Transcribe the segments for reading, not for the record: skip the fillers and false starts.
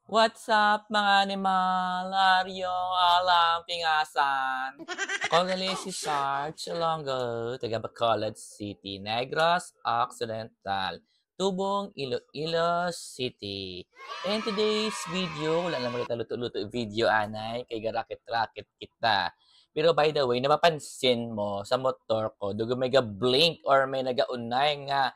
What's up mga animal? Aryong alam pingasan. Ako gali si Sarge Alongo, taga Bacolod City, Negros Occidental, Tubong, Iloilo City. In today's video, wala naman kita luto-luto video anay, kay garakit-rakit kita. Pero by the way, napapansin mo sa motor ko, dugo may ga-blink or may nagaunay nga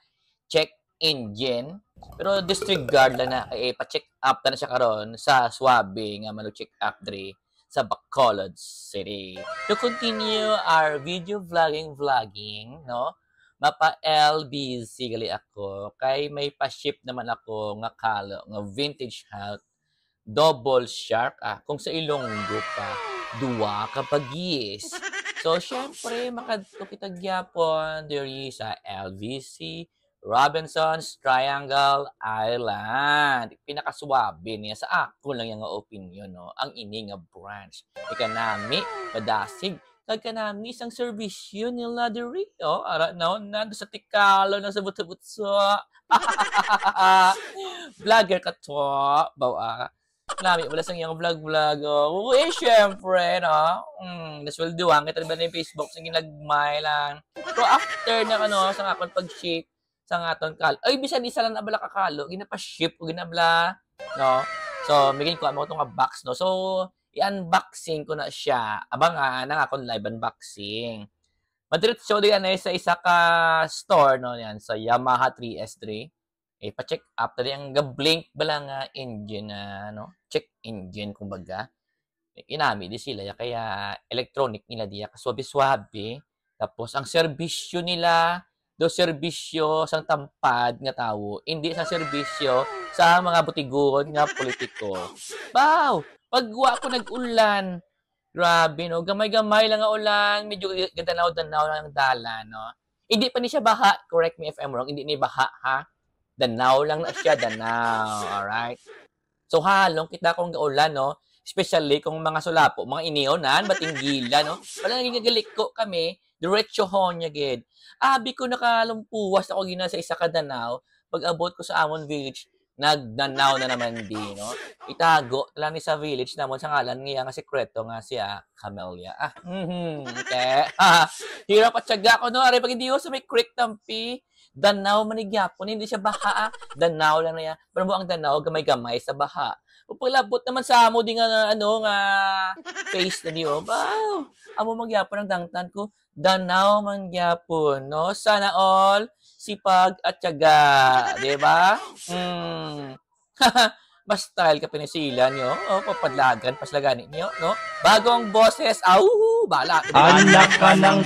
check engine. Pero disregard lang na kay pa-check up na siya karon sa Swabe nga mag-check up diri sa Bacolod City. To continue our video vlogging, no? Mapa LBC gali ako kay may pa-ship naman ako nga kalo nga vintage hat double shark kung sa Ilonggo pa duwa ka pagis. So syempre makadto kita gyapon diri sa LBC Robinson's Triangle Island. Pinakaswabe niya sa ako lang yung opinion, no? Ang ini nga branch. Ika nami, madasig. Kag kanami isang servisyo nila diri, oh. Ara no, nando sa tikalo na sa butso-butso. Vlogger ka to, bawa. Nami, wala sang yung vlog-vlog. Oh, syempre, no? Nasweldoan kita ba na yung Facebook sa ginagmay lang. So, after na, sa akong pag-ship, sa aton kal. Ay bisan isa lang na bala kakalo, ginapa-ship o ginabla, no? So migin ko amo tong box, no. So i-unboxing ko na siya. Abangan ang akong live unboxing. Madiretso diyan ay sa isa ka store, no, yan sa Yamaha 3S3. Pa-check up tadi ang ga-blink bala nga engine no. Check engine kumbaga. Inami di sila kaya electronic nila diya kaswabe-swabe. Tapos ang serbisyo nila do serbisyo sang tampad nga tawo, hindi sa serbisyo sa mga butigon nga politiko. Wow! Pagwa ko nag-ulan, grabe, no? Gamay-gamay lang nga ulan, medyo gadanaw-danaw lang ang dalan, no? Hindi pa ni siya baha, correct me if I'm wrong, hindi ni baha, ha? Danaw lang na siya, danaw, alright? So, halong kita kong gaulan, no? Especially kung mga sulapo, mga iniyonan, batinggila, no? Wala naging galiko kami, diretso honya gid. Abi ko nakalumpuwas ako gina sa isa ka danaw. Pag abot ko sa amon village, nagdanaw na naman di, no? Itago lang ni sa village namon sa ngalan niya nga sekreto nga siya Camellia. Okay. Hirap at tiyaga ko, no? Aray, pag hindi ko sa may creek tampi, danaw manigyapon, hindi siya baha. Danaw lang na yan. Pero mo ang danaw, gamay-gamay sa baha. Paglabot naman sa amo di nga nga face na di oh. Wow. Amo magyapon ang dangtan ko. Danaw man gyapon, no? Sana all sipag at tiyaga, di ba? Mas style ka pinisilan nyo. O, papadlagan, paslaganin nyo, no? Bagong boses, bala. Anak ka ng